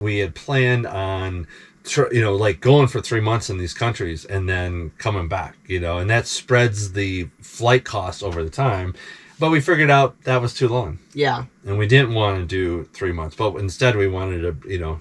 We had planned on, like going for 3 months in these countries and then coming back, and that spreads the flight cost over the time. But we figured out that was too long. Yeah. And we didn't want to do 3 months, but instead we wanted to,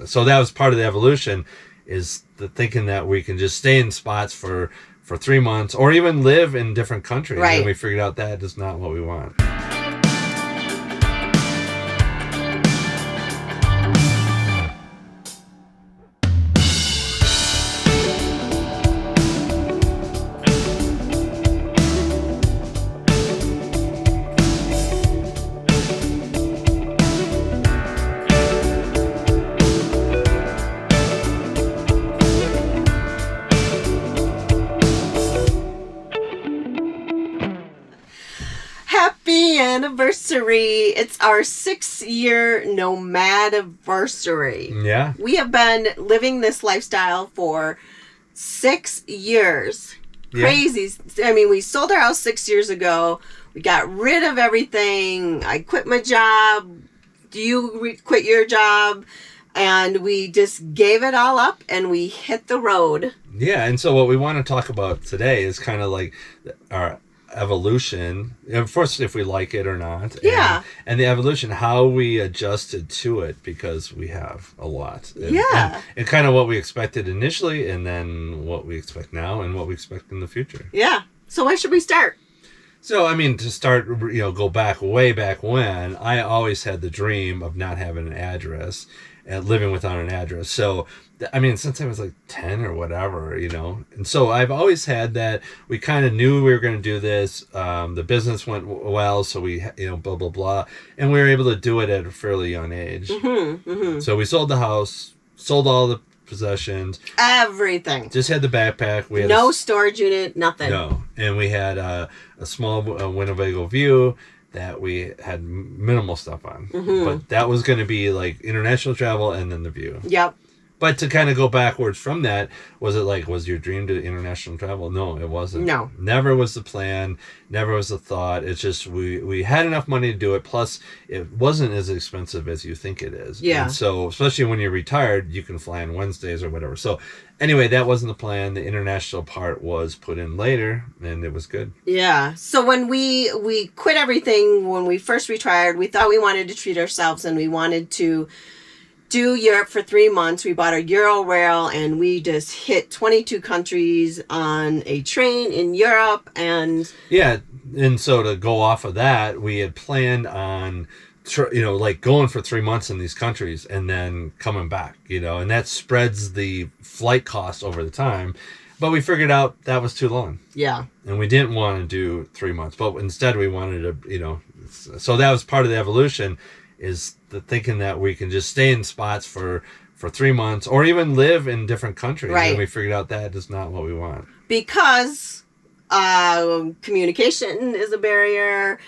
so that was part of the evolution, is the thinking that we can just stay in spots for 3 months or even live in different countries. Right. And we figured out that is not what we want. Happy anniversary. It's our 6-year nomadiversary. Yeah. We have been living this lifestyle for 6 years. Yeah. Crazy. I mean, we sold our house 6 years ago. We got rid of everything. I quit my job. You quit your job. And we just gave it all up and we hit the road. Yeah. And so what we want to talk about today is kind of like our evolution, first, if we like it or not. Yeah. And the evolution, how we adjusted to it, because we have a lot. And kind of what we expected initially, and then what we expect now, and what we expect in the future. Yeah. So where should we start? So, I mean, to start, go back, way back when, I always had the dream of not having an address and living without an address. So, I mean, since I was like 10 or whatever, And so I've always had that. We kind of knew we were going to do this. The business went well, so we, blah, blah, blah. And we were able to do it at a fairly young age. Mm-hmm, mm-hmm. So we sold the house, sold all the possessions. Everything. Just had the backpack. We had no storage unit, nothing. No. And we had a small Winnebago View that we had minimal stuff on. Mm-hmm. But that was going to be like international travel and then the View. Yep. But to kind of go backwards from that, was your dream to international travel? No, it wasn't. No. Never was the plan. Never was the thought. It's just we had enough money to do it. Plus, it wasn't as expensive as you think it is. Yeah. And so, especially when you're retired, you can fly on Wednesdays or whatever. So, anyway, that wasn't the plan. The international part was put in later, and it was good. Yeah. So when we quit everything, when we first retired, we thought we wanted to treat ourselves and we wanted to do Europe for 3 months. We bought a Euro rail and we just hit 22 countries on a train in Europe. And yeah, and so to go off of that, we had planned on like going for 3 months in these countries and then coming back, and that spreads the flight cost over the time. But we figured out that was too long. Yeah. And we didn't want to do 3 months, but instead we wanted to, so that was part of the evolution, is the thinking that we can just stay in spots for 3 months or even live in different countries. Right. And we figured out that is not what we want. Because communication is a barrier.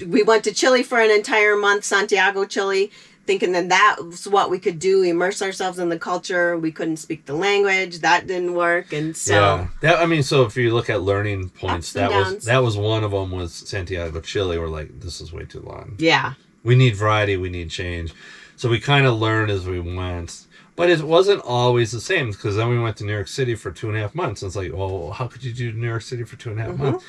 We went to Chile for an entire month, Santiago, Chile, thinking that was what we could do, immerse ourselves in the culture. We couldn't speak the language. That didn't work. And so... Yeah. So if you look at learning points, that downs. was one of them, was Santiago, Chile. We're like, this is way too long. Yeah. We need variety. We need change. So we kind of learned as we went. But it wasn't always the same, because then we went to New York City for 2.5 months. And it's like, well, how could you do New York City for 2.5 months?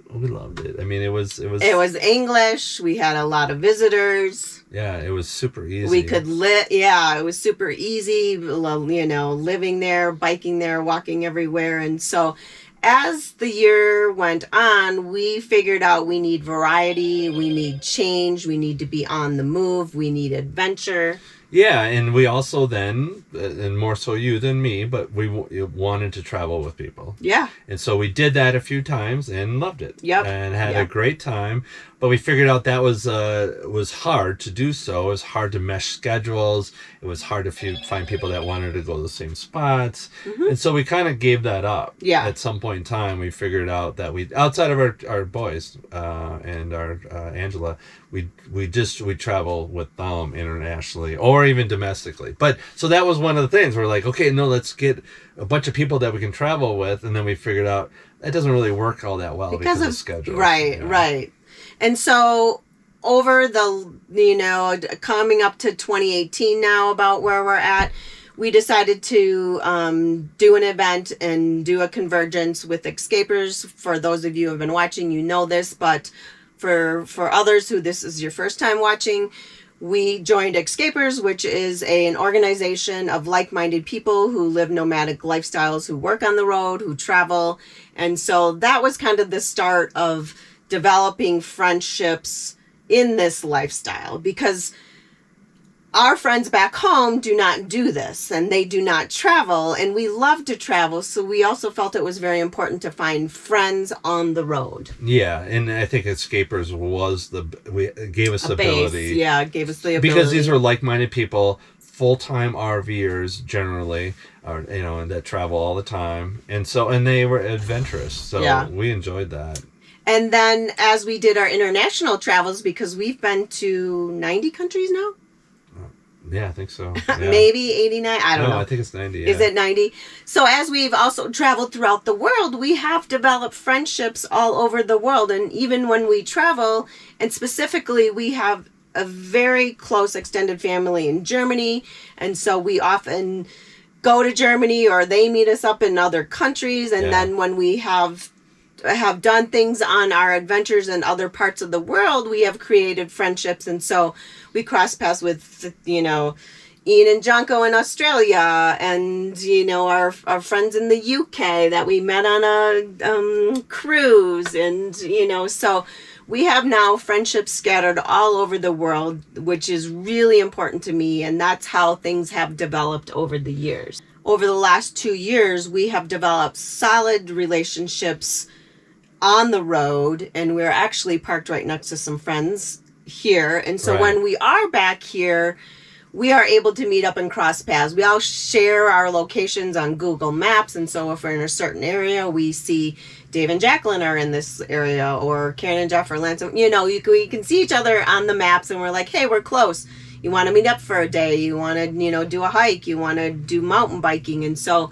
We loved it. I mean, it was English. We had a lot of visitors. Yeah, it was super easy. We could live. Yeah, it was super easy. Living there, biking there, walking everywhere. And so, as the year went on, we figured out we need variety. We need change. We need to be on the move. We need adventure. Yeah, and we also then, and more so you than me, but we wanted to travel with people. Yeah. And so we did that a few times and loved it. Yep. And had a great time. But we figured out that was hard to do so. It was hard to mesh schedules. It was hard to find people that wanted to go to the same spots. Mm-hmm. And so we kind of gave that up. Yeah. At some point in time, we figured out that outside of our boys and our Angela, we travel with them internationally or even domestically. But so that was one of the things. We're like, okay, no, let's get a bunch of people that we can travel with. And then we figured out that doesn't really work all that well because of schedule. Right, right. And so over the, coming up to 2018 now, about where we're at, we decided to do an event and do a convergence with Escapers. For those of you who have been watching, you know this, but for others who this is your first time watching, we joined Escapers, which is an organization of like-minded people who live nomadic lifestyles, who work on the road, who travel. And so that was kind of the start of developing friendships in this lifestyle, because our friends back home do not do this, and they do not travel, and we love to travel. So we also felt it was very important to find friends on the road. Yeah, and I think Escapers gave us the ability. Yeah, it gave us the ability. Because these are like-minded people, full-time RVers generally, and that travel all the time. And they were adventurous. So we enjoyed that. And then as we did our international travels, because we've been to 90 countries now? Yeah, I think so. Yeah. Maybe 89. I don't know. I think it's 90. Yeah. Is it 90? So as we've also traveled throughout the world, we have developed friendships all over the world. And even when we travel, and specifically we have a very close extended family in Germany. And so we often go to Germany, or they meet us up in other countries. And then when we have done things on our adventures in other parts of the world, we have created friendships. And so we cross paths with, Ian and Jonko in Australia, and, our friends in the UK that we met on a cruise. And, so we have now friendships scattered all over the world, which is really important to me. And that's how things have developed over the years. Over the last 2 years, we have developed solid relationships on the road, and we're actually parked right next to some friends here. And so when we are back here, we are able to meet up and cross paths. We all share our locations on Google Maps. And so if we're in a certain area, we see Dave and Jacqueline are in this area, or Karen and Jeff or Lance. We can see each other on the maps, and we're like, hey, we're close. You want to meet up for a day? You want to, do a hike? You want to do mountain biking? And so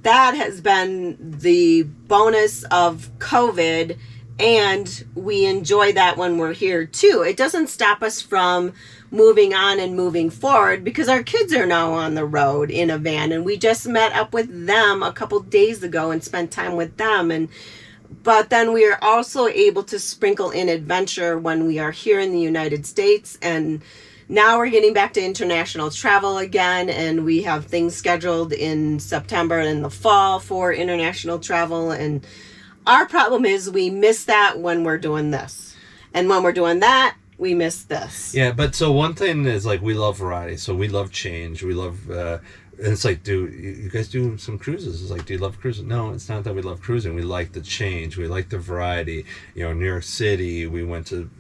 that has been the bonus of COVID, and we enjoy that when we're here too. It doesn't stop us from moving on and moving forward, because our kids are now on the road in a van, and we just met up with them a couple days ago and spent time with them. But then we are also able to sprinkle in adventure when we are here in the United States. And now we're getting back to international travel again, and we have things scheduled in September and in the fall for international travel. And our problem is we miss that when we're doing this. And when we're doing that, we miss this. Yeah, but so one thing is, like, we love variety. So we love change. We love... and it's like, do you guys do some cruises? It's like, do you love cruising? No, it's not that we love cruising. We like the change. We like the variety. New York City, we went to,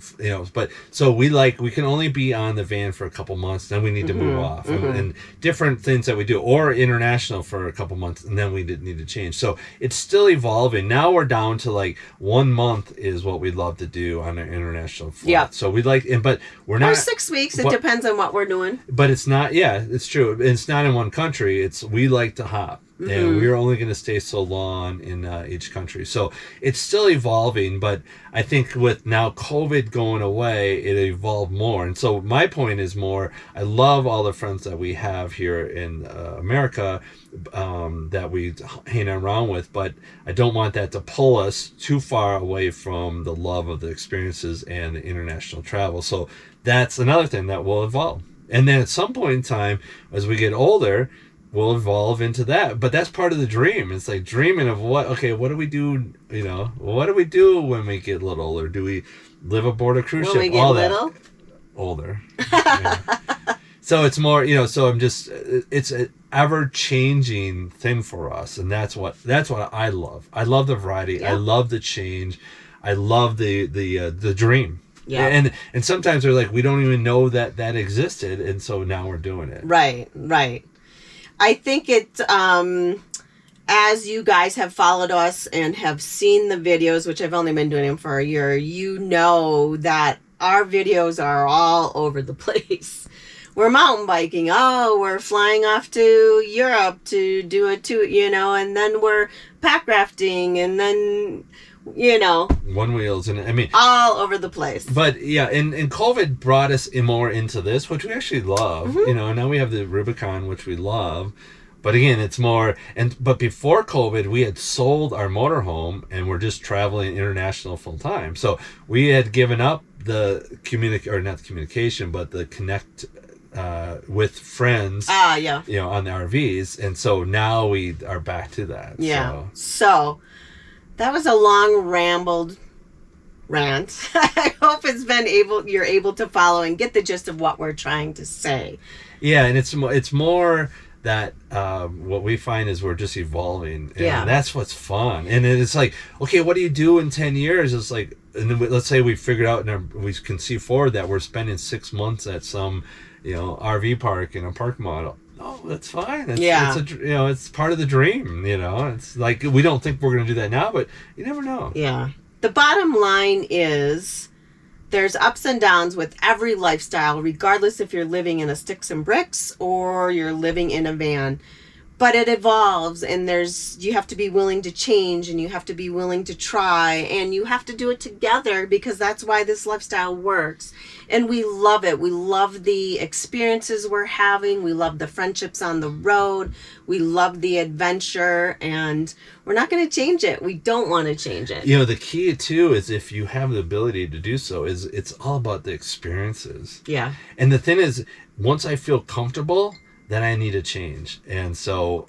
but so we can only be on the van for a couple months, then we need to move off. And different things that we do, or international for a couple months, and then we need to change. So it's still evolving. Now we're down to like 1 month is what we'd love to do on an international flight. Yeah. So we'd like, but we're not. Or 6 weeks. It depends on what we're doing. But it's not, it's true. It's not in one country. We like to hop, and we're only going to stay so long in each country. So it's still evolving, but I think with now COVID going away, it evolved more. And so my point is more, I love all the friends that we have here in America that we hang around with, but I don't want that to pull us too far away from the love of the experiences and the international travel. So that's another thing that will evolve. And then at some point in time, as we get older, we'll evolve into that. But that's part of the dream. It's like dreaming of what do we do? What do we do when we get a little older? Do we live aboard a cruise ship? When we get little? Older. Yeah. So it's more, so I'm just, it's an ever-changing thing for us. And that's what I love. I love the variety. Yeah. I love the change. I love the dream. Yeah. And sometimes they're like, we don't even know that existed, and so now we're doing it. Right. I think it, as you guys have followed us and have seen the videos, which I've only been doing them for a year, you know that our videos are all over the place. We're mountain biking. Oh, we're flying off to Europe to do a tour, and then we're pack rafting, and then you know, one wheels, and I mean, all over the place. but yeah, and COVID brought us more into this, which we actually love. Mhm. You know, now we have the Rubicon, which we love. But again, it's more, but before COVID, we had sold our motorhome and we're just traveling international full time. So we had given up the or not the communication, but the connect with friends. Ah, yeah. You know, on the RVs, and so now we are back to that. Yeah. So that was a long rambled rant. I hope you're able to follow and get the gist of what we're trying to say. Yeah, and it's more that what we find is we're just evolving, and that's what's fun. And it's like, okay, what do you do in 10 years? It's like, and then let's say we figured out and we can see forward that we're spending 6 months at some, you know, RV park in a park model. Oh, that's fine. It's part of the dream. You know, it's like we don't think we're going to do that now, but you never know. Yeah. The bottom line is there's ups and downs with every lifestyle, regardless if you're living in a sticks and bricks or you're living in a van. But it evolves, and you have to be willing to change, and you have to be willing to try, and you have to do it together, because that's why this lifestyle works. And we love it. We love the experiences we're having. We love the friendships on the road. We love the adventure, and we're not going to change it. We don't want to change it. You know, the key too is if you have the ability to do so, is it's all about the experiences. Yeah. And the thing is, once I feel comfortable, then I need a change. And so,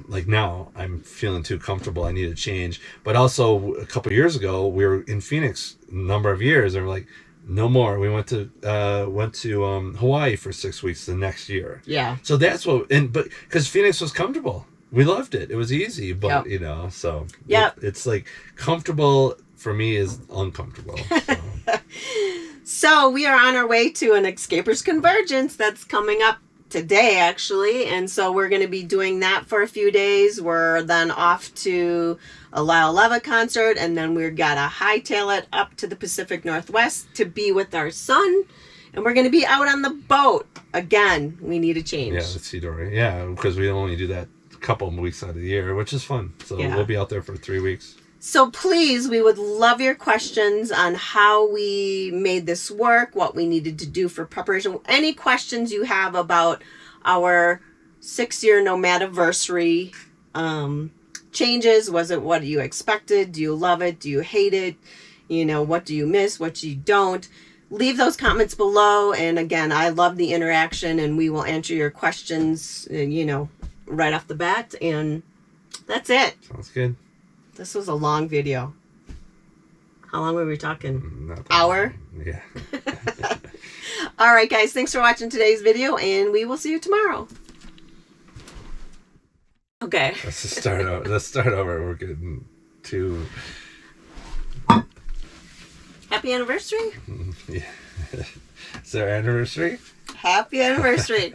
like now, I'm feeling too comfortable. I need a change. But also, a couple of years ago, we were in Phoenix a number of years, and we're like, no more. We went to Hawaii for 6 weeks the next year. Yeah. So that's but because Phoenix was comfortable, we loved it. It was easy, but you know, so it's like comfortable for me is uncomfortable. So. So we are on our way to an Escapers Convergence that's coming up today, actually, and so we're going to be doing that for a few days. We're then off to a Lyle Leva concert, and then we've got to hightail it up to the Pacific Northwest to be with our son, and we're going to be out on the boat again. We need a change. Yeah, the Sea Dory. Yeah, because we only do that a couple of weeks out of the year, which is fun. So we'll be out there for 3 weeks. So please, we would love your questions on how we made this work, what we needed to do for preparation. Any questions you have about our 6-year Nomadiversary changes. Was it what you expected? Do you love it? Do you hate it? You know, what do you miss? What do you don't? Leave those comments below. And again, I love the interaction, and we will answer your questions, you know, right off the bat. And that's it. Sounds good. This was a long video. How long were we talking? Not that Hour? long. Yeah. All right, guys. Thanks for watching today's video, and we will see you tomorrow. Okay. Let's just start over. Let's start over. We're getting too... Happy anniversary? Yeah. Is there anniversary? Happy anniversary.